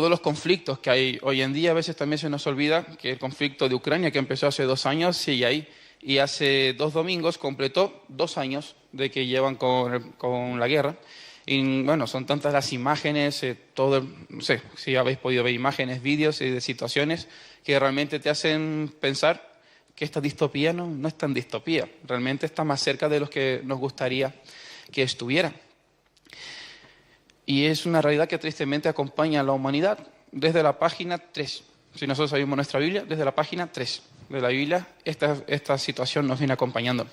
todos los conflictos que hay hoy en día, a veces también se nos olvida que el conflicto de Ucrania, que empezó hace 2 años, sigue ahí. Y hace 2 domingos completó 2 años de que llevan con la guerra. Y bueno, son tantas las imágenes, no sé si habéis podido ver imágenes, vídeos de situaciones que realmente te hacen pensar que esta distopía no es tan distopía. Realmente está más cerca de lo que nos gustaría que estuviera. Y es una realidad que tristemente acompaña a la humanidad desde la página 3. Si nosotros abrimos nuestra Biblia, desde la página 3 de la Biblia, esta situación nos viene acompañando.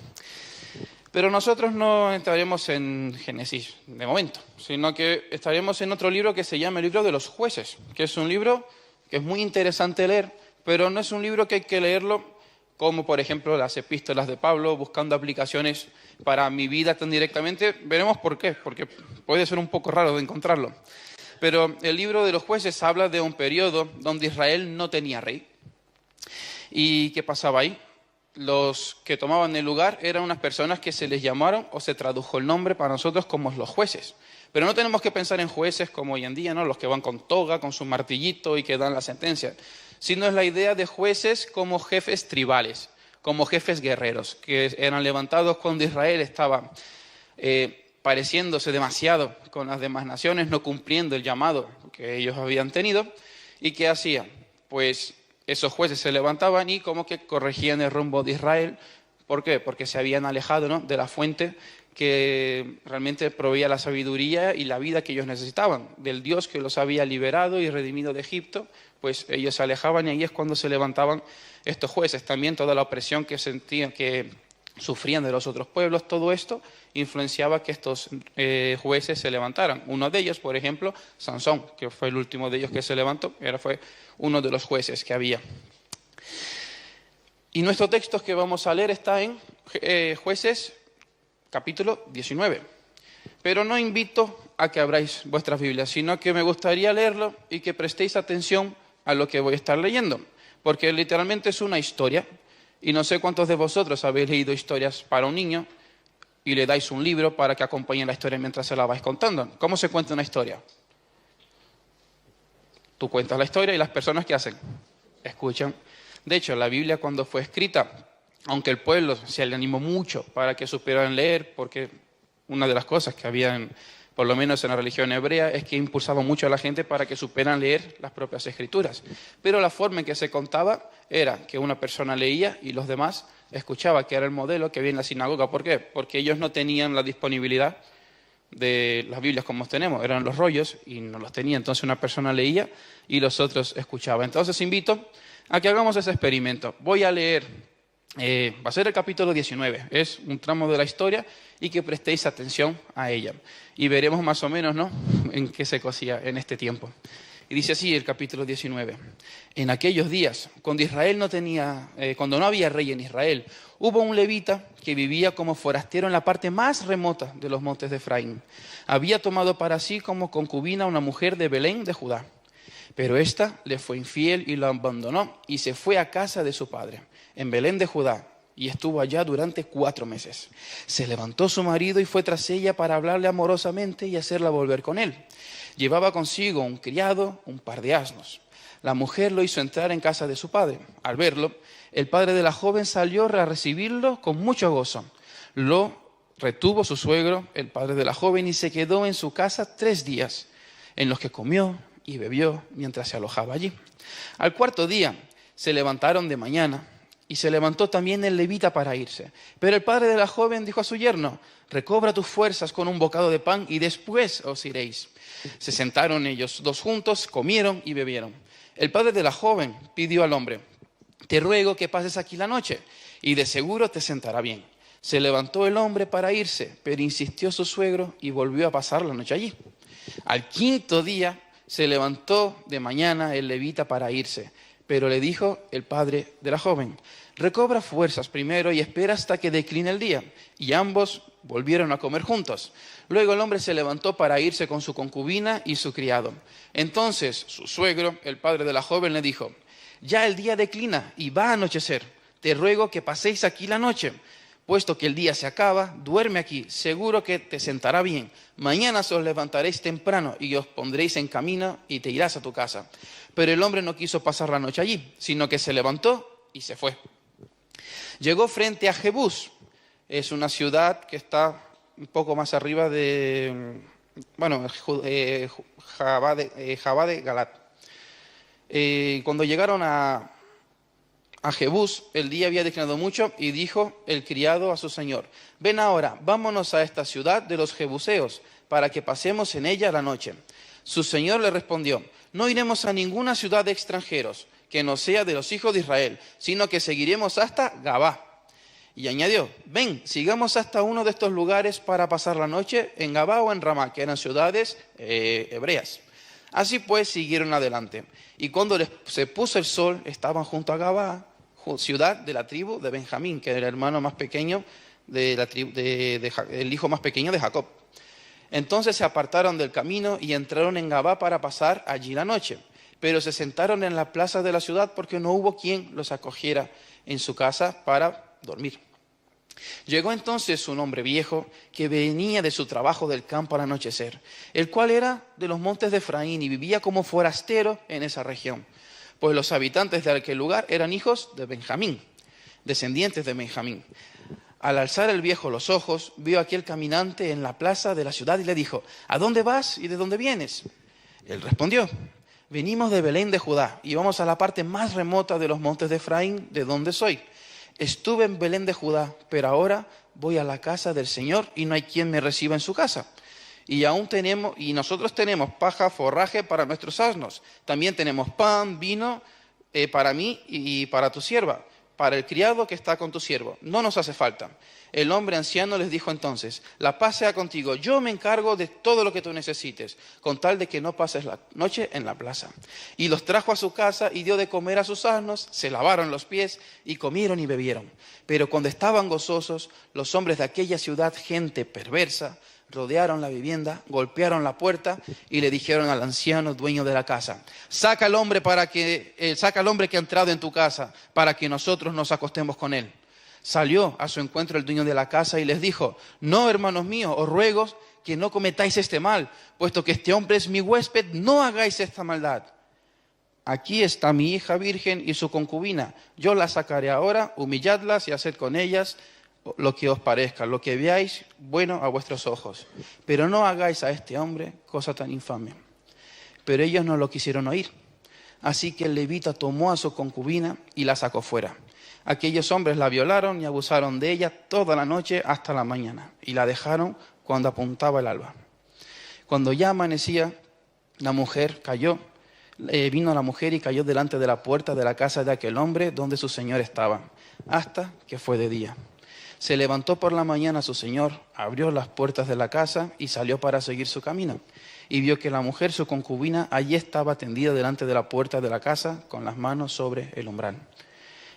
Pero nosotros no entraremos en Génesis de momento, sino que estaremos en otro libro que se llama el libro de los jueces, que es un libro que es muy interesante leer, pero no es un libro que hay que leerlo como, por ejemplo, las epístolas de Pablo, buscando aplicaciones para mi vida tan directamente. Veremos por qué, porque puede ser un poco raro de encontrarlo. Pero el libro de los jueces habla de un periodo donde Israel no tenía rey. ¿Y qué pasaba ahí? Los que tomaban el lugar eran unas personas que se les llamaron, o se tradujo el nombre para nosotros como los jueces. Pero no tenemos que pensar en jueces como hoy en día, ¿no? Los que van con toga, con su martillito y que dan la sentencia, sino es la idea de jueces como jefes tribales, como jefes guerreros, que eran levantados cuando Israel estaba pareciéndose demasiado con las demás naciones, no cumpliendo el llamado que ellos habían tenido. ¿Y qué hacían? Pues esos jueces se levantaban y como que corregían el rumbo de Israel. ¿Por qué? Porque se habían alejado, ¿no?, de la fuente que realmente proveía la sabiduría y la vida que ellos necesitaban, del Dios que los había liberado y redimido de Egipto. Pues ellos se alejaban y ahí es cuando se levantaban estos jueces. También toda la opresión que sentían, que sufrían de los otros pueblos, todo esto influenciaba que estos jueces se levantaran. Uno de ellos, por ejemplo, Sansón, que fue el último de ellos que se levantó, fue uno de los jueces que había. Y nuestro texto que vamos a leer está en Jueces capítulo 19. Pero no invito a que abráis vuestras Biblias, sino que me gustaría leerlo y que prestéis atención a lo que voy a estar leyendo, porque literalmente es una historia. Y no sé cuántos de vosotros habéis leído historias para un niño y le dais un libro para que acompañe la historia mientras se la vais contando. ¿Cómo se cuenta una historia? Tú cuentas la historia y las personas ¿qué hacen? Escuchan. De hecho, la Biblia cuando fue escrita, aunque el pueblo se le animó mucho para que supieran leer, porque una de las cosas que había, por lo menos en la religión hebrea, es que impulsaba mucho a la gente para que supieran leer las propias escrituras. Pero la forma en que se contaba era que una persona leía y los demás escuchaban, que era el modelo que había en la sinagoga. ¿Por qué? Porque ellos no tenían la disponibilidad de las Biblias como tenemos, eran los rollos y no los tenía. Entonces una persona leía y los otros escuchaban. Entonces invito a que hagamos ese experimento. Voy a leer, va a ser el capítulo 19, es un tramo de la historia y que prestéis atención a ella. Y veremos más o menos, ¿no?, en qué se cosía en este tiempo. Y dice así el capítulo 19. En aquellos días, cuando no había rey en Israel, hubo un levita que vivía como forastero en la parte más remota de los montes de Efraín. Había tomado para sí como concubina una mujer de Belén de Judá. Pero ésta le fue infiel y lo abandonó y se fue a casa de su padre, en Belén de Judá, y estuvo allá durante 4 meses. Se levantó su marido y fue tras ella para hablarle amorosamente y hacerla volver con él. Llevaba consigo un criado, un par de asnos. La mujer lo hizo entrar en casa de su padre. Al verlo, el padre de la joven salió a recibirlo con mucho gozo. Lo retuvo su suegro, el padre de la joven, y se quedó en su casa 3 días, en los que comió y bebió mientras se alojaba allí. Al 4.º día se levantaron de mañana y se levantó también el levita para irse. Pero el padre de la joven dijo a su yerno: recobra tus fuerzas con un bocado de pan y después os iréis. Se sentaron ellos 2 juntos, comieron y bebieron. El padre de la joven pidió al hombre: te ruego que pases aquí la noche y de seguro te sentará bien. Se levantó el hombre para irse, pero insistió su suegro y volvió a pasar la noche allí. Al 5.º día se levantó de mañana el levita para irse, pero le dijo el padre de la joven: recobra fuerzas primero y espera hasta que decline el día. Y ambos volvieron a comer juntos. Luego el hombre se levantó para irse con su concubina y su criado. Entonces su suegro, el padre de la joven, le dijo: ya el día declina y va a anochecer. Te ruego que paséis aquí la noche, puesto que el día se acaba, duerme aquí, seguro que te sentará bien. Mañana os levantaréis temprano y os pondréis en camino y te irás a tu casa. Pero el hombre no quiso pasar la noche allí, sino que se levantó y se fue. Llegó frente a Jebús. Es una ciudad que está un poco más arriba de, Jabá de Galat. Cuando llegaron a Jebús, el día había declinado mucho y dijo el criado a su señor: ven ahora, vámonos a esta ciudad de los jebuseos, para que pasemos en ella la noche. Su señor le respondió: no iremos a ninguna ciudad de extranjeros, que no sea de los hijos de Israel, sino que seguiremos hasta Gabá. Y añadió: ven, sigamos hasta uno de estos lugares para pasar la noche en Gabá o en Ramá, que eran ciudades hebreas. Así pues siguieron adelante. Y cuando se puso el sol, estaban junto a Gabá, ciudad de la tribu de Benjamín, que era el hermano más pequeño de la tribu, el hijo más pequeño de Jacob. Entonces se apartaron del camino y entraron en Gabá para pasar allí la noche. Pero se sentaron en la plaza de la ciudad porque no hubo quien los acogiera en su casa para dormir. Llegó entonces un hombre viejo que venía de su trabajo del campo al anochecer, el cual era de los montes de Efraín y vivía como forastero en esa región, pues los habitantes de aquel lugar eran hijos de Benjamín, descendientes de Benjamín. Al alzar el viejo los ojos, vio a aquel caminante en la plaza de la ciudad y le dijo: ¿a dónde vas y de dónde vienes? Él respondió: venimos de Belén de Judá y vamos a la parte más remota de los montes de Efraín, de donde soy. Estuve en Belén de Judá, pero ahora voy a la casa del Señor y no hay quien me reciba en su casa. Y nosotros tenemos paja, forraje para nuestros asnos. También tenemos pan, vino para mí y para tu sierva, para el criado que está con tu siervo. No nos hace falta. El hombre anciano les dijo entonces: la paz sea contigo, yo me encargo de todo lo que tú necesites, con tal de que no pases la noche en la plaza. Y los trajo a su casa y dio de comer a sus asnos, se lavaron los pies y comieron y bebieron. Pero cuando estaban gozosos, los hombres de aquella ciudad, gente perversa, rodearon la vivienda, golpearon la puerta y le dijeron al anciano dueño de la casa: saca al hombre que ha entrado en tu casa, para que nosotros nos acostemos con él. Salió a su encuentro el dueño de la casa y les dijo: no, hermanos míos, os ruego que no cometáis este mal, puesto que este hombre es mi huésped, no hagáis esta maldad. Aquí está mi hija virgen y su concubina, yo las sacaré ahora, humilladlas y haced con ellas lo que os parezca, lo que veáis bueno a vuestros ojos. Pero no hagáis a este hombre cosa tan infame. Pero ellos no lo quisieron oír. Así que el levita tomó a su concubina y la sacó fuera. Aquellos hombres la violaron y abusaron de ella toda la noche hasta la mañana, y la dejaron cuando apuntaba el alba. Cuando ya amanecía, vino la mujer y cayó delante de la puerta de la casa de aquel hombre donde su señor estaba, hasta que fue de día. Se levantó por la mañana su señor, abrió las puertas de la casa y salió para seguir su camino. Y vio que la mujer, su concubina, allí estaba tendida delante de la puerta de la casa, con las manos sobre el umbral.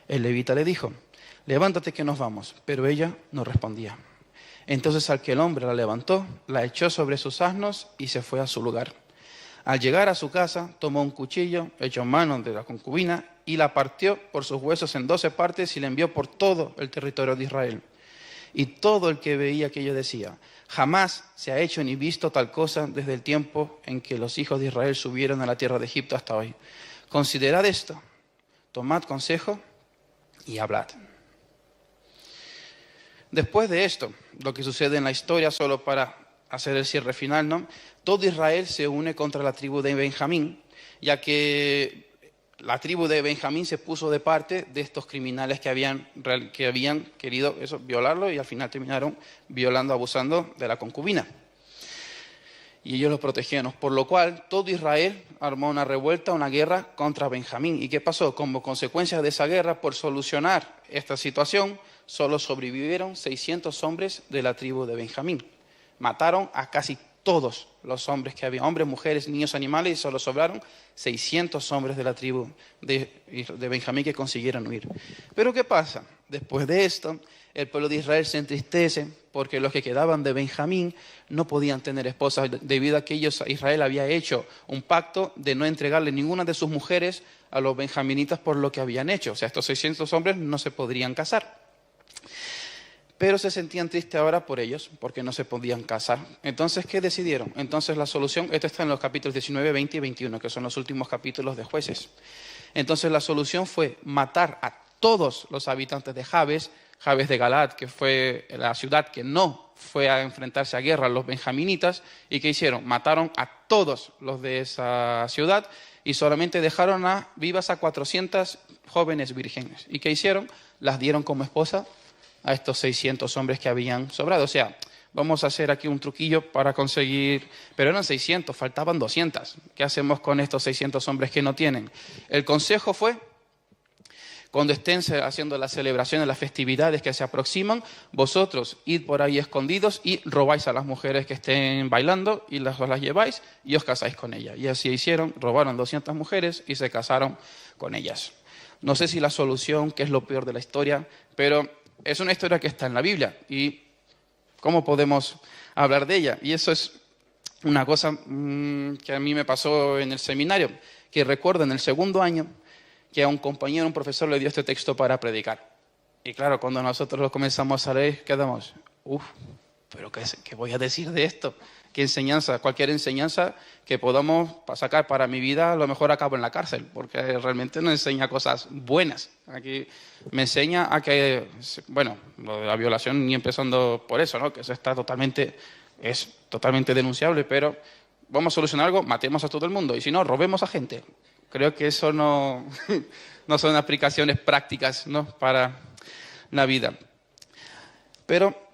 El levita le dijo: levántate que nos vamos. Pero ella no respondía. Entonces aquel hombre la levantó, la echó sobre sus asnos y se fue a su lugar. Al llegar a su casa, tomó un cuchillo hecho en mano de la concubina y la partió por sus huesos en 12 partes y la envió por todo el territorio de Israel. Y todo el que veía aquello decía: jamás se ha hecho ni visto tal cosa desde el tiempo en que los hijos de Israel subieron a la tierra de Egipto hasta hoy. Considerad esto, tomad consejo y hablad. Después de esto, lo que sucede en la historia, solo para hacer el cierre final, ¿no? Todo Israel se une contra la tribu de Benjamín, ya que la tribu de Benjamín se puso de parte de estos criminales que habían querido violarlo y al final terminaron violando, abusando de la concubina. Y ellos los protegieron, por lo cual todo Israel armó una revuelta, una guerra contra Benjamín. ¿Y qué pasó? Como consecuencia de esa guerra, por solucionar esta situación, solo sobrevivieron 600 hombres de la tribu de Benjamín. Mataron a casi todos los hombres que había, hombres, mujeres, niños, animales, y solo sobraron 600 hombres de la tribu de Benjamín que consiguieron huir. Pero ¿qué pasa? Después de esto, el pueblo de Israel se entristece porque los que quedaban de Benjamín no podían tener esposas debido a que Israel había hecho un pacto de no entregarle ninguna de sus mujeres a los benjaminitas por lo que habían hecho. O sea, estos 600 hombres no se podrían casar. pero se sentían tristes ahora por ellos, porque no se podían casar. Entonces, ¿qué decidieron? Entonces la solución, esto está en los capítulos 19, 20 y 21, que son los últimos capítulos de Jueces. Entonces la solución fue matar a todos los habitantes de Jabes de Galaad, que fue la ciudad que no fue a enfrentarse a guerra a los benjaminitas. ¿Y qué hicieron? Mataron a todos los de esa ciudad y solamente dejaron vivas a 400 jóvenes vírgenes. ¿Y qué hicieron? Las dieron como esposa a estos 600 hombres que habían sobrado. O sea, vamos a hacer aquí un truquillo para conseguir... Pero eran 600, faltaban 200. ¿Qué hacemos con estos 600 hombres que no tienen? El consejo fue, cuando estén haciendo las celebraciones, las festividades que se aproximan, vosotros id por ahí escondidos y robáis a las mujeres que estén bailando y os las lleváis y os casáis con ellas. Y así hicieron, robaron 200 mujeres y se casaron con ellas. No sé si la solución, que es lo peor de la historia, pero es una historia que está en la Biblia y ¿cómo podemos hablar de ella? Y eso es una cosa que a mí me pasó en el seminario, que recuerdo en el segundo año que a un compañero, un profesor, le dio este texto para predicar. Y claro, cuando nosotros lo comenzamos a leer, quedamos, ¿pero qué voy a decir de esto? ¿Qué enseñanza? Cualquier enseñanza que podamos sacar para mi vida, a lo mejor acabo en la cárcel, porque realmente no enseña cosas buenas. Aquí me enseña a que, bueno, lo de la violación, ni empezando por eso, ¿no? Que eso es totalmente denunciable, pero vamos a solucionar algo, matemos a todo el mundo, y si no, robemos a gente. Creo que eso no son aplicaciones prácticas, ¿no?, para la vida. Pero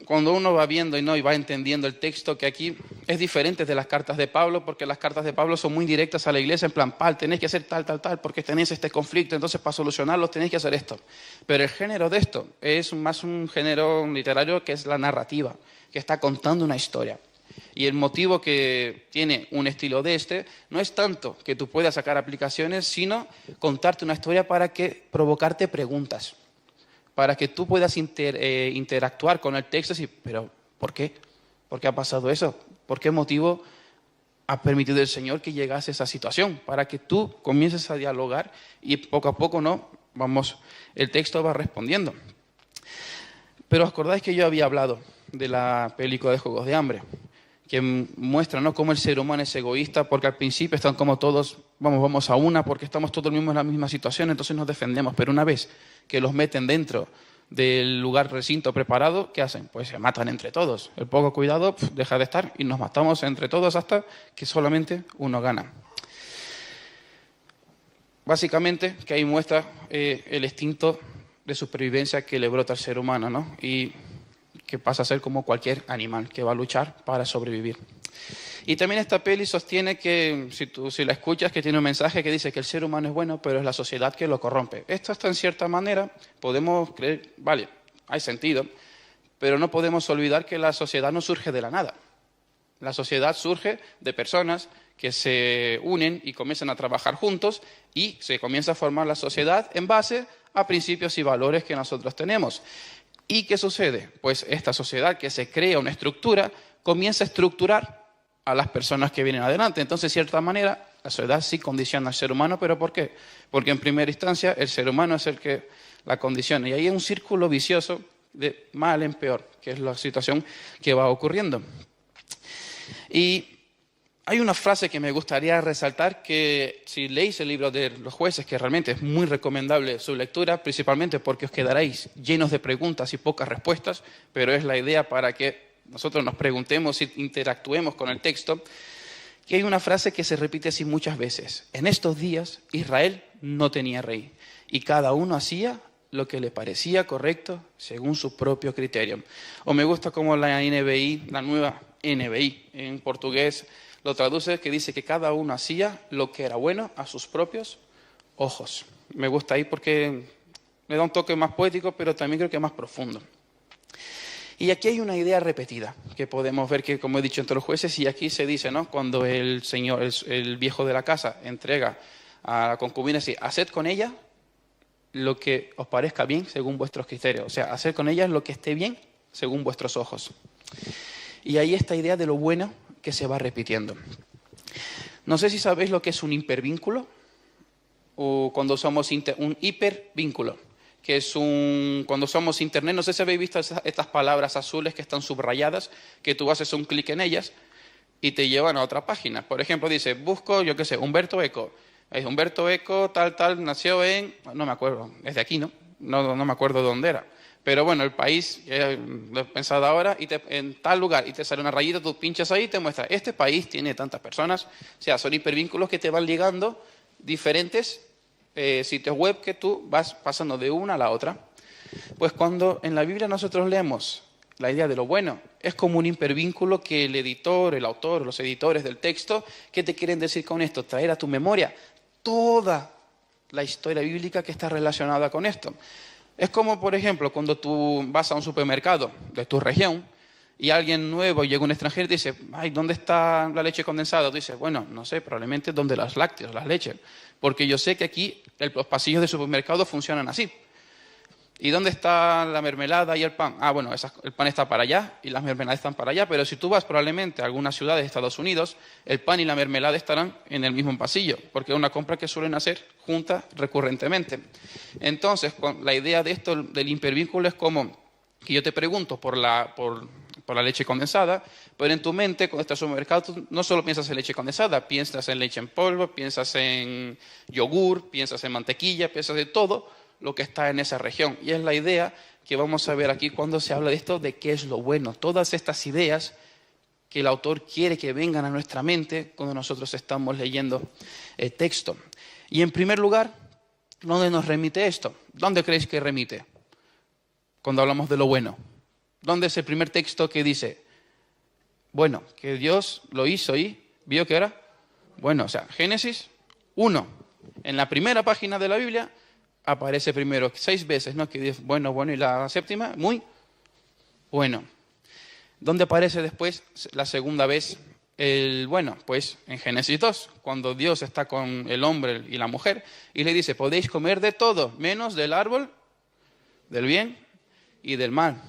cuando uno va viendo y va entendiendo el texto, que aquí es diferente de las cartas de Pablo, porque las cartas de Pablo son muy directas a la iglesia, en plan, tenéis que hacer tal, porque tenéis este conflicto, entonces para solucionarlo tenéis que hacer esto. Pero el género de esto es más un género literario que es la narrativa, que está contando una historia. Y el motivo que tiene un estilo de este no es tanto que tú puedas sacar aplicaciones, sino contarte una historia para provocarte preguntas, para que tú puedas interactuar con el texto y decir, ¿pero por qué? ¿Por qué ha pasado eso? ¿Por qué motivo ha permitido el Señor que llegase a esa situación? Para que tú comiences a dialogar y poco a poco el texto va respondiendo. Pero os acordáis que yo había hablado de la película de Juegos de Hambre, que muestra, ¿no?, cómo el ser humano es egoísta, porque al principio están como todos, vamos a una, porque estamos todos mismos en la misma situación, entonces nos defendemos. Pero una vez que los meten dentro del lugar, recinto preparado, ¿qué hacen? Pues se matan entre todos. El poco cuidado deja de estar y nos matamos entre todos hasta que solamente uno gana. Básicamente, que ahí muestra el instinto de supervivencia que le brota al ser humano, ¿no? Y que pasa a ser como cualquier animal que va a luchar para sobrevivir. Y también esta peli sostiene que, si la escuchas, que tiene un mensaje que dice que el ser humano es bueno, pero es la sociedad que lo corrompe. Esto está en cierta manera, podemos creer, vale, hay sentido, pero no podemos olvidar que la sociedad no surge de la nada. La sociedad surge de personas que se unen y comienzan a trabajar juntos y se comienza a formar la sociedad en base a principios y valores que nosotros tenemos. ¿Y qué sucede? Pues esta sociedad, que se crea una estructura, comienza a estructurar a las personas que vienen adelante. Entonces, de cierta manera, la sociedad sí condiciona al ser humano, ¿pero por qué? Porque en primera instancia el ser humano es el que la condiciona. Y ahí es un círculo vicioso de mal en peor, que es la situación que va ocurriendo. Y hay una frase que me gustaría resaltar, que si leéis el libro de los Jueces, que realmente es muy recomendable su lectura, principalmente porque os quedaréis llenos de preguntas y pocas respuestas, pero es la idea para que nosotros nos preguntemos y interactuemos con el texto, que hay una frase que se repite así muchas veces. En estos días Israel no tenía rey y cada uno hacía lo que le parecía correcto según su propio criterio. O me gusta como la NBI, la nueva NBI en portugués, lo traduce, que dice que cada uno hacía lo que era bueno a sus propios ojos. Me gusta ahí porque le da un toque más poético, pero también creo que más profundo. Y aquí hay una idea repetida, que podemos ver que, como he dicho, entre los Jueces, y aquí se dice, ¿no?, cuando el señor, el viejo de la casa, entrega a la concubina, así, haced con ella lo que os parezca bien según vuestros criterios. O sea, haced con ella lo que esté bien según vuestros ojos. Y ahí esta idea de lo bueno que se va repitiendo. No sé si sabéis lo que es un hipervínculo o cuando usamos un hipervínculo, que es cuando usamos internet, no sé si habéis visto estas palabras azules que están subrayadas, que tú haces un clic en ellas y te llevan a otra página. Por ejemplo, dice, busco, yo qué sé, Humberto Eco. Es Humberto Eco, tal, nació en, no me acuerdo, es de aquí, ¿no? No me acuerdo de dónde era. Pero bueno, el país, lo he pensado ahora, en tal lugar, y te sale una rayita, tú pinchas ahí y te muestra, este país tiene tantas personas. O sea, son hipervínculos que te van ligando diferentes sitios web que tú vas pasando de una a la otra. Pues cuando en la Biblia nosotros leemos la idea de lo bueno, es como un hipervínculo que el editor, el autor, los editores del texto, ¿qué te quieren decir con esto? Traer a tu memoria toda la historia bíblica que está relacionada con esto. Es como, por ejemplo, cuando tú vas a un supermercado de tu región y alguien nuevo llega, un extranjero, y te dice, ay, ¿dónde está la leche condensada? Tú dices, bueno, no sé, probablemente donde las lácteos, las leches, porque yo sé que aquí los pasillos de supermercado funcionan así. ¿Y dónde está la mermelada y el pan? Ah, bueno, el pan está para allá y las mermeladas están para allá, pero si tú vas probablemente a algunas ciudades de Estados Unidos, el pan y la mermelada estarán en el mismo pasillo, porque es una compra que suelen hacer juntas recurrentemente. Entonces, la idea de esto, del hipervínculo, es como que yo te pregunto por la leche condensada, pero en tu mente, cuando estás en un mercado, tú no solo piensas en leche condensada, piensas en leche en polvo, piensas en yogur, piensas en mantequilla, piensas en todo lo que está en esa región. Y es la idea que vamos a ver aquí cuando se habla de esto, de qué es lo bueno. Todas estas ideas que el autor quiere que vengan a nuestra mente cuando nosotros estamos leyendo el texto. Y en primer lugar, ¿dónde nos remite esto? ¿Dónde creéis que remite cuando hablamos de lo bueno? ¿Dónde es el primer texto que dice, bueno, que Dios lo hizo y vio que era bueno? O sea, Génesis 1, en la primera página de la Biblia, aparece primero 6 veces, ¿no? Que dice bueno, y la séptima, muy bueno. ¿Dónde aparece después la segunda vez el bueno? Pues en Génesis 2, cuando Dios está con el hombre y la mujer y le dice, podéis comer de todo, menos del árbol del bien y del mal.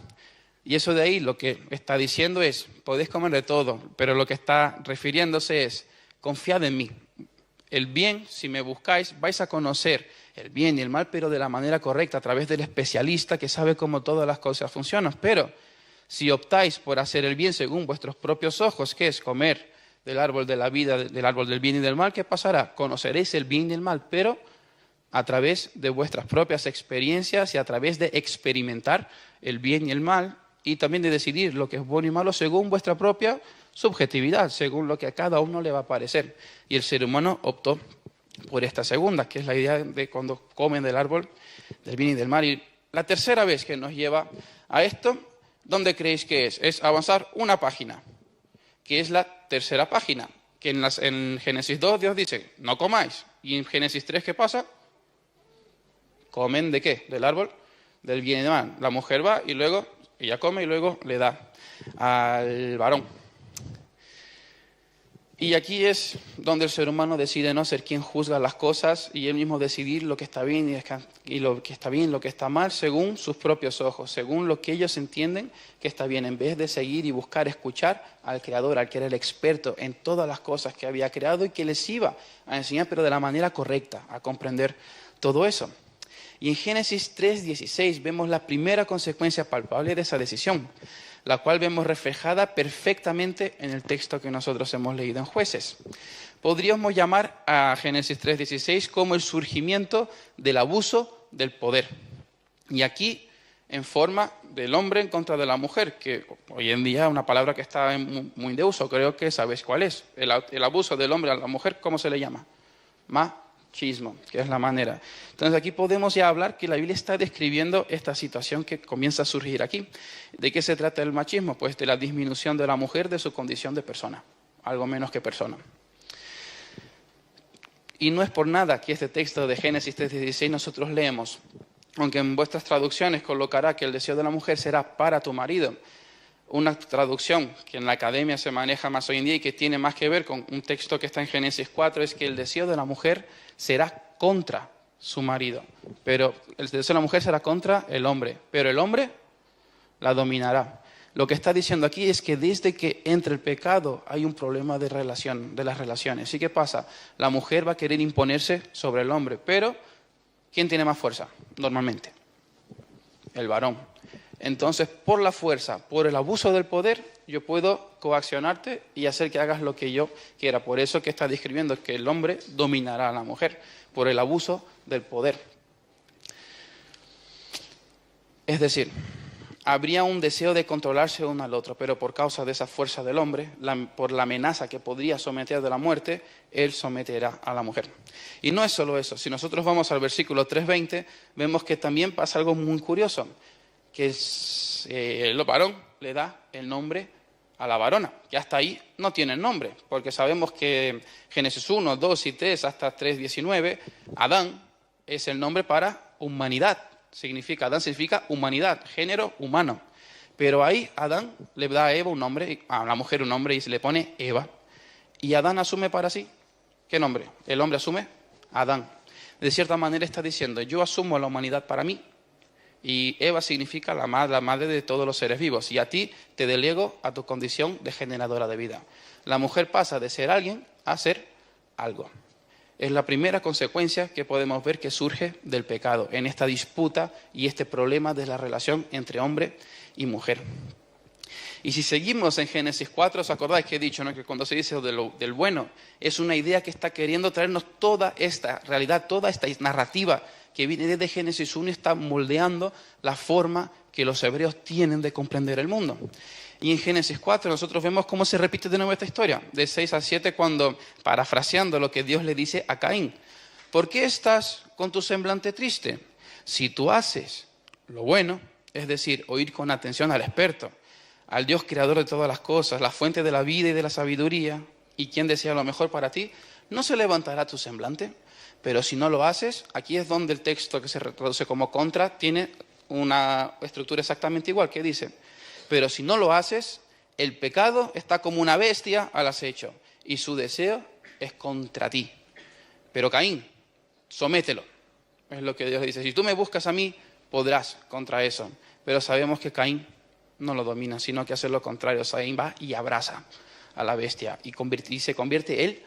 Y eso de ahí lo que está diciendo es, podéis comer de todo, pero lo que está refiriéndose es, confiad en mí. El bien, si me buscáis, vais a conocer el bien y el mal, pero de la manera correcta, a través del especialista que sabe cómo todas las cosas funcionan. Pero si optáis por hacer el bien según vuestros propios ojos, que es comer del árbol de la vida, del árbol del bien y del mal, ¿qué pasará? Conoceréis el bien y el mal, pero a través de vuestras propias experiencias y a través de experimentar el bien y el mal, y también de decidir lo que es bueno y malo según vuestra propia subjetividad, según lo que a cada uno le va a parecer. Y el ser humano optó por esta segunda, que es la idea de cuando comen del árbol del bien y del mal. Y la tercera vez que nos lleva a esto, ¿dónde creéis que es? Es avanzar una página, que es la tercera página, que en Génesis 2 Dios dice, no comáis. Y en Génesis 3, ¿qué pasa? ¿Comen de qué? Del árbol del bien y del mal. La mujer va y luego ella come y luego le da al varón. Y aquí es donde el ser humano decide no ser quien juzga las cosas y él mismo decidir lo que está bien y lo que está bien, lo que está mal, según sus propios ojos, según lo que ellos entienden que está bien, en vez de seguir y buscar escuchar al Creador, al que era el experto en todas las cosas que había creado y que les iba a enseñar, pero de la manera correcta, a comprender todo eso. Y en Génesis 3:16 vemos la primera consecuencia palpable de esa decisión, la cual vemos reflejada perfectamente en el texto que nosotros hemos leído en Jueces. Podríamos llamar a Génesis 3:16 como el surgimiento del abuso del poder. Y aquí, en forma del hombre en contra de la mujer, que hoy en día es una palabra que está muy de uso, creo que sabéis cuál es. El abuso del hombre a la mujer, ¿cómo se le llama? Machismo, que es la manera. Entonces aquí podemos ya hablar que la Biblia está describiendo esta situación que comienza a surgir aquí. ¿De qué se trata el machismo? Pues de la disminución de la mujer de su condición de persona, algo menos que persona. Y no es por nada que este texto de Génesis 3:16 nosotros leemos, aunque en vuestras traducciones colocará que el deseo de la mujer será para tu marido. Una traducción que en la academia se maneja más hoy en día y que tiene más que ver con un texto que está en Génesis 4 es que el deseo de la mujer será contra su marido. Pero el deseo de la mujer será contra el hombre, pero el hombre la dominará. Lo que está diciendo aquí es que desde que entra el pecado hay un problema de las relaciones. ¿Y qué pasa? La mujer va a querer imponerse sobre el hombre, pero ¿quién tiene más fuerza normalmente? el varón. Entonces, por la fuerza, por el abuso del poder, yo puedo coaccionarte y hacer que hagas lo que yo quiera. Por eso que está describiendo que el hombre dominará a la mujer, por el abuso del poder. Es decir, habría un deseo de controlarse uno al otro, pero por causa de esa fuerza del hombre, por la amenaza que podría someter de la muerte, él someterá a la mujer. Y no es solo eso. Si nosotros vamos al versículo 3:20, vemos que también pasa algo muy curioso, que el varón le da el nombre a la varona, que hasta ahí no tiene nombre, porque sabemos que Génesis 1, 2 y 3 hasta 3:19, Adán es el nombre para humanidad. Adán significa humanidad, género humano. Pero ahí Adán le da a Eva un nombre, a la mujer un nombre y se le pone Eva. Y Adán asume para sí, ¿qué nombre? El hombre asume Adán. De cierta manera está diciendo, yo asumo la humanidad para mí. Y Eva significa la madre de todos los seres vivos. Y a ti te delego a tu condición de generadora de vida. La mujer pasa de ser alguien a ser algo. Es la primera consecuencia que podemos ver que surge del pecado, en esta disputa y este problema de la relación entre hombre y mujer. Y si seguimos en Génesis 4, ¿os acordáis que he dicho, ¿no?, que cuando se dice del bueno, es una idea que está queriendo traernos toda esta realidad, toda esta narrativa que viene desde Génesis 1 y está moldeando la forma que los hebreos tienen de comprender el mundo? Y en Génesis 4 nosotros vemos cómo se repite de nuevo esta historia, de 6 a 7, cuando, parafraseando lo que Dios le dice a Caín, ¿por qué estás con tu semblante triste? Si tú haces lo bueno, es decir, oír con atención al experto, al Dios creador de todas las cosas, la fuente de la vida y de la sabiduría, y quien desea lo mejor para ti, ¿no se levantará tu semblante? Pero si no lo haces, aquí es donde el texto que se traduce como contra tiene una estructura exactamente igual, que dice, pero si no lo haces, el pecado está como una bestia al acecho y su deseo es contra ti. Pero Caín, somételo. Es lo que Dios dice. Si tú me buscas a mí, podrás contra eso. Pero sabemos que Caín no lo domina, sino que hace lo contrario. Caín va y abraza a la bestia y se convierte él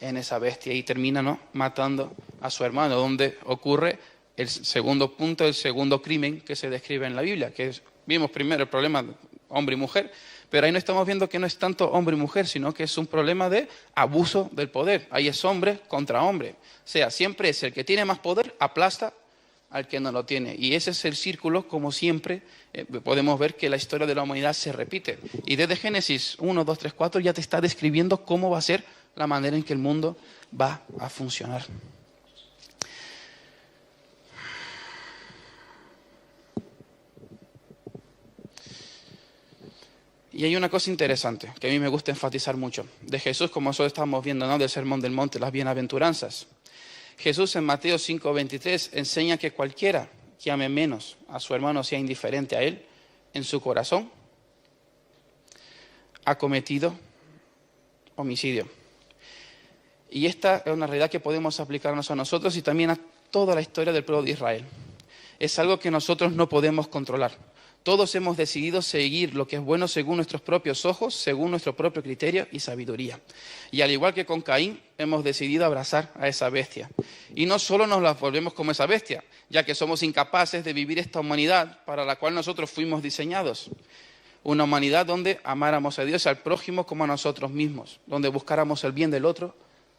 en esa bestia y termina, ¿no?, matando a su hermano, donde ocurre el segundo punto, el segundo crimen que se describe en la Biblia, que es, vimos primero el problema de hombre y mujer, pero ahí no estamos viendo que no es tanto hombre y mujer, sino que es un problema de abuso del poder. Ahí es hombre contra hombre. O sea, siempre es el que tiene más poder, aplasta al que no lo tiene. Y ese es el círculo, como siempre, podemos ver que la historia de la humanidad se repite. Y desde Génesis 1, 2, 3, 4 ya te está describiendo cómo va a ser la manera en que el mundo va a funcionar. Y hay una cosa interesante que a mí me gusta enfatizar mucho de Jesús, como nosotros estamos viendo, ¿no?, del Sermón del Monte, las bienaventuranzas. Jesús en Mateo 5:23 enseña que cualquiera que ame menos a su hermano, sea indiferente a él, en su corazón ha cometido homicidio. Y esta es una realidad que podemos aplicarnos a nosotros y también a toda la historia del pueblo de Israel. Es algo que nosotros no podemos controlar. Todos hemos decidido seguir lo que es bueno según nuestros propios ojos, según nuestro propio criterio y sabiduría. Y al igual que con Caín, hemos decidido abrazar a esa bestia. Y no solo nos la volvemos como esa bestia, ya que somos incapaces de vivir esta humanidad para la cual nosotros fuimos diseñados. Una humanidad donde amáramos a Dios y al prójimo como a nosotros mismos, donde buscáramos el bien del otro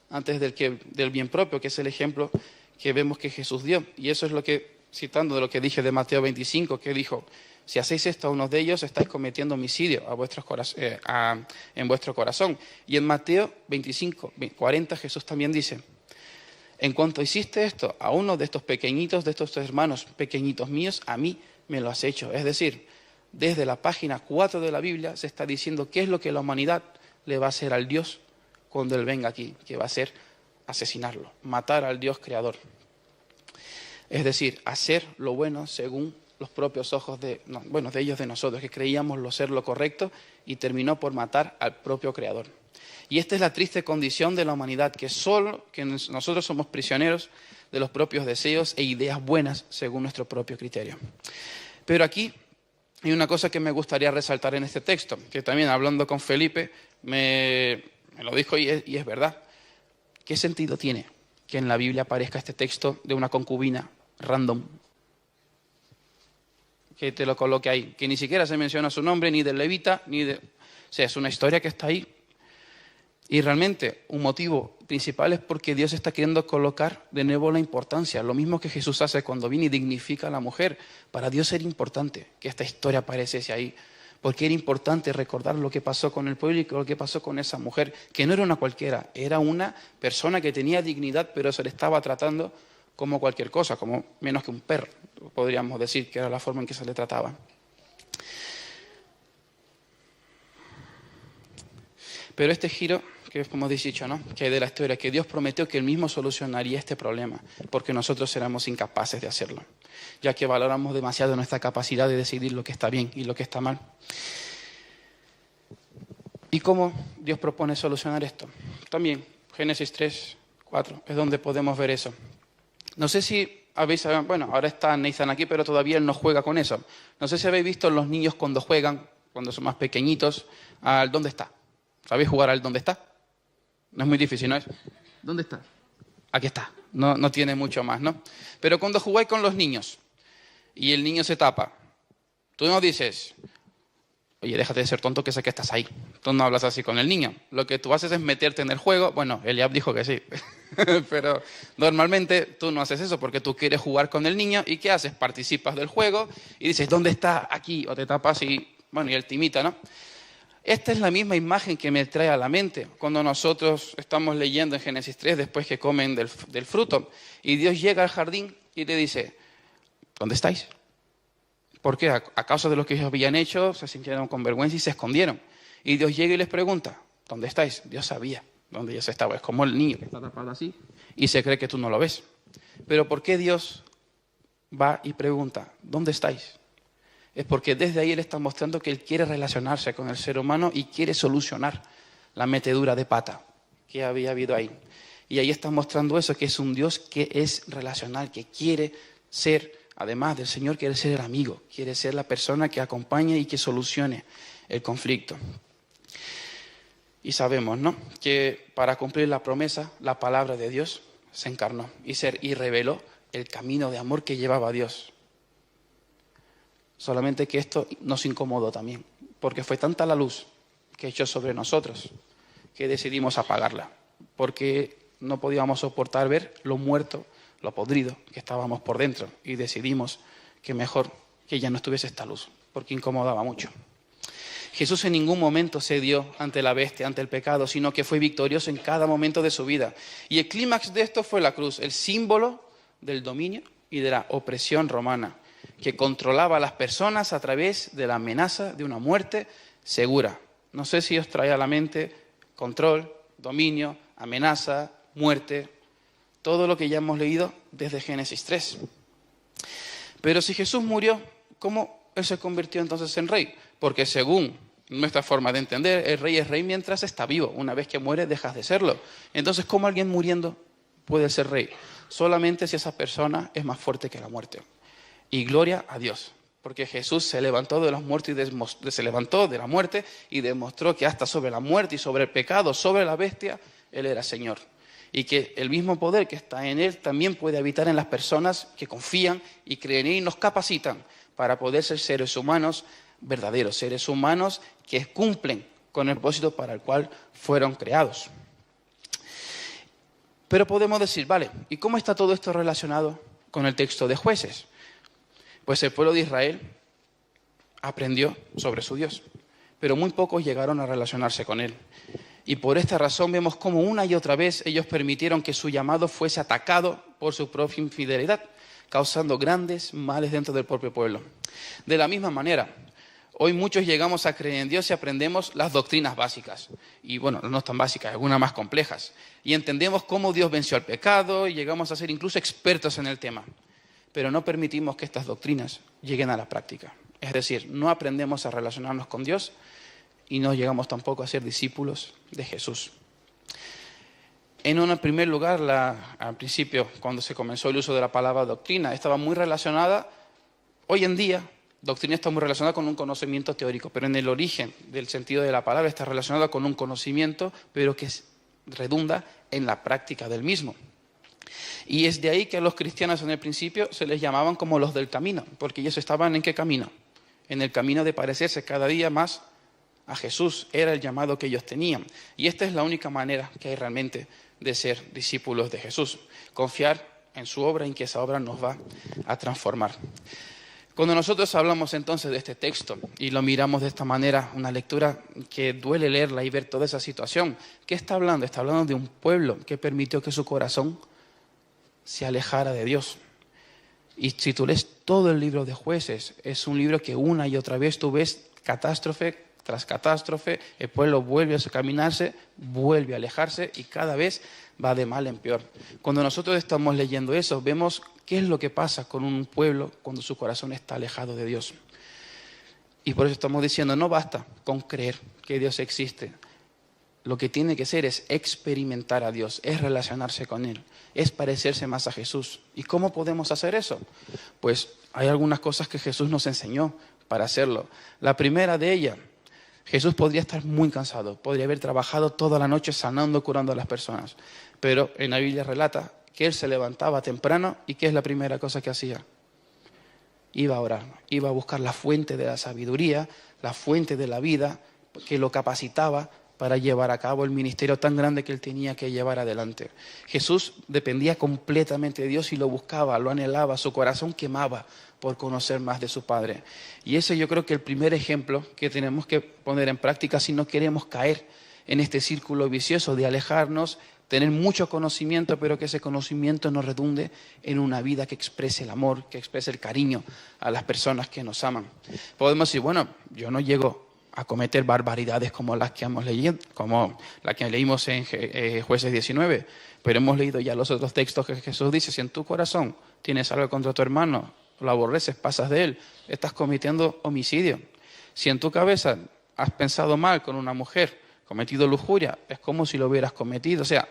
antes del bien propio, que es el ejemplo que vemos que Jesús dio. Y eso es lo que, citando de lo que dije de Mateo 25, que dijo, si hacéis esto a uno de ellos, estáis cometiendo homicidio en vuestro corazón. Y en Mateo 25, 40, Jesús también dice, en cuanto hiciste esto a uno de estos pequeñitos, de estos hermanos pequeñitos míos, a mí me lo has hecho. Es decir, desde la página 4 de la Biblia se está diciendo qué es lo que la humanidad le va a hacer al Dios cuando Él venga aquí, que va a ser asesinarlo, matar al Dios creador. Es decir, hacer lo bueno según los propios ojos de ellos, de nosotros, que creíamos ser lo correcto y terminó por matar al propio creador. Y esta es la triste condición de la humanidad, que nosotros somos prisioneros de los propios deseos e ideas buenas según nuestro propio criterio. Pero aquí hay una cosa que me gustaría resaltar en este texto, que también hablando con Felipe me lo dijo y es verdad. ¿Qué sentido tiene que en la Biblia aparezca este texto de una concubina random? que te lo coloque ahí, que ni siquiera se menciona su nombre, ni del levita, ni de... O sea, es una historia que está ahí. Y realmente un motivo principal es porque Dios está queriendo colocar de nuevo la importancia. Lo mismo que Jesús hace cuando viene y dignifica a la mujer. Para Dios era importante que esta historia apareciese ahí. Porque era importante recordar lo que pasó con el pueblo y lo que pasó con esa mujer, que no era una cualquiera, era una persona que tenía dignidad, pero se le estaba tratando como cualquier cosa, como menos que un perro, podríamos decir, que era la forma en que se le trataba. Pero este giro, que es como hemos dicho, ¿no?, que hay de la historia, que Dios prometió que Él mismo solucionaría este problema, porque nosotros éramos incapaces de hacerlo, ya que valoramos demasiado nuestra capacidad de decidir lo que está bien y lo que está mal. ¿Y cómo Dios propone solucionar esto? También Génesis 3, 4 es donde podemos ver eso. No sé si habéis, bueno, ahora está Nathan aquí, pero todavía él no juega con eso. No sé si habéis visto los niños cuando juegan, cuando son más pequeñitos, al ¿dónde está? ¿Sabéis jugar al ¿dónde está? No es muy difícil, ¿no es? ¿Dónde está? Aquí está. No tiene mucho más, ¿no? Pero cuando jugáis con los niños y el niño se tapa, tú no dices, oye, déjate de ser tonto que sé que estás ahí. Tú no hablas así con el niño. Lo que tú haces es meterte en el juego. Bueno, Eliab dijo que sí. Pero normalmente tú no haces eso porque tú quieres jugar con el niño. ¿Y qué haces? Participas del juego y dices, ¿dónde está? Aquí. O te tapas y, bueno, y él te imita, ¿no? Esta es la misma imagen que me trae a la mente cuando nosotros estamos leyendo en Génesis 3, después que comen del fruto. Y Dios llega al jardín y le dice, ¿dónde estáis? ¿Por qué? A causa de lo que ellos habían hecho, se sintieron con vergüenza y se escondieron. Y Dios llega y les pregunta, ¿dónde estáis? Dios sabía dónde ellos estaban. Es como el niño que está tapado así y se cree que tú no lo ves. Pero ¿por qué Dios va y pregunta, ¿dónde estáis? Es porque desde ahí Él está mostrando que Él quiere relacionarse con el ser humano y quiere solucionar la metedura de pata que había habido ahí. Y ahí está mostrando eso, que es un Dios que es relacional, que quiere ser, además del Señor, quiere ser el amigo, quiere ser la persona que acompañe y que solucione el conflicto. Y sabemos, ¿no?, que para cumplir la promesa, la palabra de Dios se encarnó y reveló el camino de amor que llevaba a Dios. Solamente que esto nos incomodó también, porque fue tanta la luz que echó sobre nosotros que decidimos apagarla, porque no podíamos soportar ver lo muerto, lo podrido que estábamos por dentro, y decidimos que mejor que ya no estuviese esta luz, porque incomodaba mucho. Jesús en ningún momento cedió ante la bestia, ante el pecado, sino que fue victorioso en cada momento de su vida. Y el clímax de esto fue la cruz, el símbolo del dominio y de la opresión romana, que controlaba a las personas a través de la amenaza de una muerte segura. No sé si os trae a la mente control, dominio, amenaza, muerte, todo lo que ya hemos leído desde Génesis 3. Pero si Jesús murió, ¿cómo Él se convirtió entonces en rey? Porque según nuestra forma de entender, el rey es rey mientras está vivo. Una vez que muere, dejas de serlo. Entonces, ¿cómo alguien muriendo puede ser rey? Solamente si esa persona es más fuerte que la muerte. Y gloria a Dios, porque Jesús se levantó de los muertos y se levantó de la muerte y demostró que hasta sobre la muerte y sobre el pecado, sobre la bestia, Él era Señor. Y que el mismo poder que está en Él también puede habitar en las personas que confían y creen y nos capacitan para poder ser seres humanos verdaderos, seres humanos que cumplen con el propósito para el cual fueron creados. Pero podemos decir, vale, ¿y cómo está todo esto relacionado con el texto de Jueces? Pues el pueblo de Israel aprendió sobre su Dios, pero muy pocos llegaron a relacionarse con Él. Y por esta razón vemos cómo una y otra vez ellos permitieron que su llamado fuese atacado por su propia infidelidad, causando grandes males dentro del propio pueblo. De la misma manera, hoy muchos llegamos a creer en Dios y aprendemos las doctrinas básicas. Y bueno, no tan básicas, algunas más complejas. Y entendemos cómo Dios venció al pecado y llegamos a ser incluso expertos en el tema. Pero no permitimos que estas doctrinas lleguen a la práctica. Es decir, no aprendemos a relacionarnos con Dios y no llegamos tampoco a ser discípulos de Jesús. En un primer lugar, al principio, cuando se comenzó el uso de la palabra doctrina, estaba muy relacionada, hoy en día, doctrina está muy relacionada con un conocimiento teórico, pero en el origen del sentido de la palabra está relacionada con un conocimiento, pero que redunda en la práctica del mismo. Y es de ahí que a los cristianos en el principio se les llamaban como los del camino, porque ellos estaban ¿en qué camino? En el camino de parecerse cada día más a Jesús. Era el llamado que ellos tenían. Y esta es la única manera que hay realmente de ser discípulos de Jesús. Confiar en su obra, en que esa obra nos va a transformar. Cuando nosotros hablamos entonces de este texto y lo miramos de esta manera, una lectura que duele leerla y ver toda esa situación, ¿qué está hablando? Está hablando de un pueblo que permitió que su corazón se alejara de Dios. Y si tú lees todo el libro de Jueces, es un libro que una y otra vez tú ves catástrofe tras catástrofe, el pueblo vuelve a caminarse, vuelve a alejarse y cada vez va de mal en peor. Cuando nosotros estamos leyendo eso, vemos qué es lo que pasa con un pueblo cuando su corazón está alejado de Dios. Y por eso estamos diciendo, no basta con creer que Dios existe. Lo que tiene que ser es experimentar a Dios, es relacionarse con Él, es parecerse más a Jesús. ¿Y cómo podemos hacer eso? Pues hay algunas cosas que Jesús nos enseñó para hacerlo. La primera de ellas, Jesús podría estar muy cansado, podría haber trabajado toda la noche sanando, curando a las personas. Pero en la Biblia relata que Él se levantaba temprano y ¿qué es la primera cosa que hacía? Iba a orar, iba a buscar la fuente de la sabiduría, la fuente de la vida que lo capacitaba para llevar a cabo el ministerio tan grande que Él tenía que llevar adelante. Jesús dependía completamente de Dios y lo buscaba, lo anhelaba, su corazón quemaba por conocer más de su Padre. Y ese yo creo que es el primer ejemplo que tenemos que poner en práctica si no queremos caer en este círculo vicioso de alejarnos, tener mucho conocimiento, pero que ese conocimiento nos redunde en una vida que exprese el amor, que exprese el cariño a las personas que nos aman. Podemos decir, bueno, yo no llego a cometer barbaridades como las que hemos leído, como la que leímos en Jueces 19, pero hemos leído ya los otros textos que Jesús dice, si en tu corazón tienes algo contra tu hermano, lo aborreces, pasas de él, estás cometiendo homicidio. Si en tu cabeza has pensado mal con una mujer, cometido lujuria, es como si lo hubieras cometido, o sea,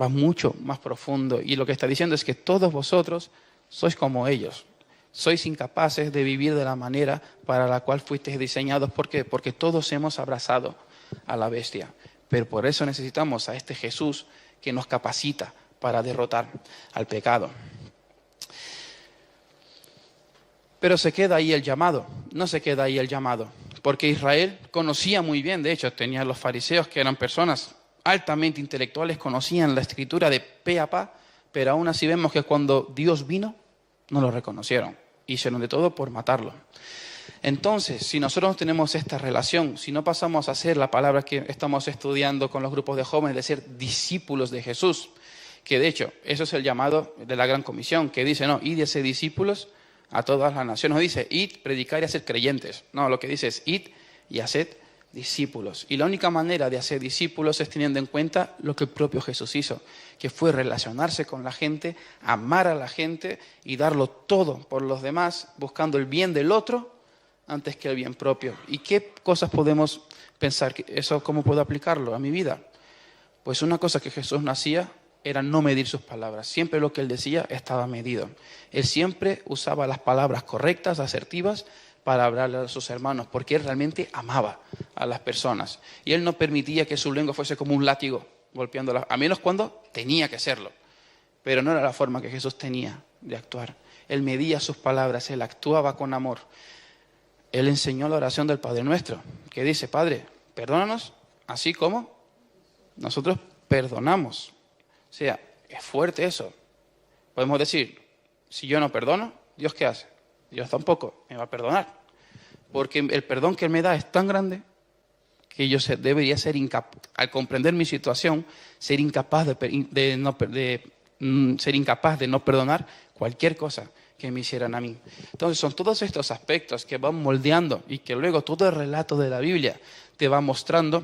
va mucho más profundo. Y lo que está diciendo es que todos vosotros sois como ellos. Sois incapaces de vivir de la manera para la cual fuisteis diseñados. ¿Por qué? Porque todos hemos abrazado a la bestia. Pero por eso necesitamos a este Jesús que nos capacita para derrotar al pecado. Pero se queda ahí el llamado, no se queda ahí el llamado. Porque Israel conocía muy bien, de hecho, tenía los fariseos que eran personas altamente intelectuales, conocían la escritura de pe a pa, pero aún así vemos que cuando Dios vino, no lo reconocieron. Hicieron de todo por matarlo. Entonces, si nosotros tenemos esta relación, si no pasamos a ser la palabra que estamos estudiando con los grupos de jóvenes, de ser discípulos de Jesús, que de hecho, eso es el llamado de la Gran Comisión, que dice, no, id y haced discípulos a todas las naciones. No dice, id, predicar y hacer creyentes. No, lo que dice es, id y haced discípulos. Y la única manera de hacer discípulos es teniendo en cuenta lo que el propio Jesús hizo, que fue relacionarse con la gente, amar a la gente y darlo todo por los demás, buscando el bien del otro antes que el bien propio. ¿Y qué cosas podemos pensar? ¿Eso cómo puedo aplicarlo a mi vida? Pues una cosa que Jesús no hacía era no medir sus palabras. Siempre lo que Él decía estaba medido. Él siempre usaba las palabras correctas, asertivas, para hablarle a sus hermanos, porque Él realmente amaba a las personas. Y Él no permitía que su lengua fuese como un látigo, golpeándolas, a menos cuando tenía que serlo. Pero no era la forma que Jesús tenía de actuar. Él medía sus palabras, Él actuaba con amor. Él enseñó la oración del Padre Nuestro, que dice, Padre, perdónanos, así como nosotros perdonamos. O sea, es fuerte eso. Podemos decir, si yo no perdono, ¿Dios qué hace? Dios tampoco me va a perdonar. Porque el perdón que Él me da es tan grande que yo debería ser incapaz, al comprender mi situación, ser incapaz de no perdonar cualquier cosa que me hicieran a mí. Entonces son todos estos aspectos que van moldeando y que luego todo el relato de la Biblia te va mostrando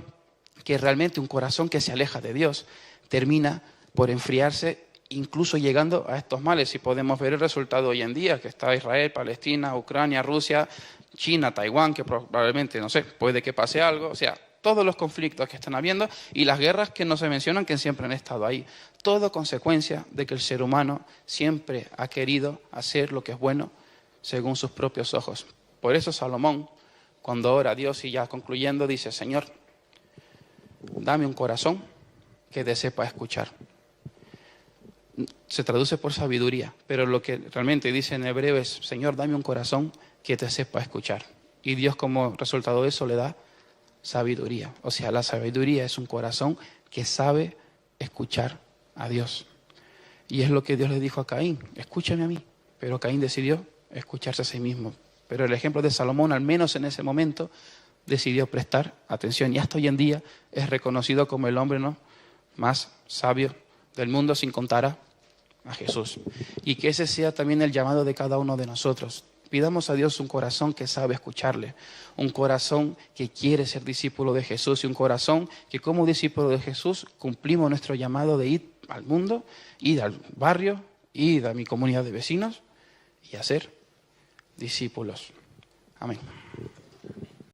que realmente un corazón que se aleja de Dios termina por enfriarse, incluso llegando a estos males. Y podemos ver el resultado hoy en día, que está Israel, Palestina, Ucrania, Rusia, China, Taiwán, que probablemente, no sé, puede que pase algo. O sea, todos los conflictos que están habiendo y las guerras que no se mencionan, que siempre han estado ahí. Todo consecuencia de que el ser humano siempre ha querido hacer lo que es bueno según sus propios ojos. Por eso Salomón, cuando ora a Dios y ya concluyendo, dice, Señor, dame un corazón que te sepa escuchar. se traduce por sabiduría, pero lo que realmente dice en hebreo es, Señor, dame un corazón que te sepa escuchar. Y Dios como resultado de eso le da sabiduría. O sea, la sabiduría es un corazón que sabe escuchar a Dios. Y es lo que Dios le dijo a Caín, escúchame a mí. Pero Caín decidió escucharse a sí mismo. Pero el ejemplo de Salomón, al menos en ese momento, decidió prestar atención. Y hasta hoy en día es reconocido como el hombre, ¿no?, más sabio del mundo, sin contar a Jesús. Y que ese sea también el llamado de cada uno de nosotros. Pidamos a Dios un corazón que sabe escucharle, un corazón que quiere ser discípulo de Jesús y un corazón que como discípulo de Jesús cumplimos nuestro llamado de ir al mundo, ir al barrio, ir a mi comunidad de vecinos y hacer discípulos. Amén.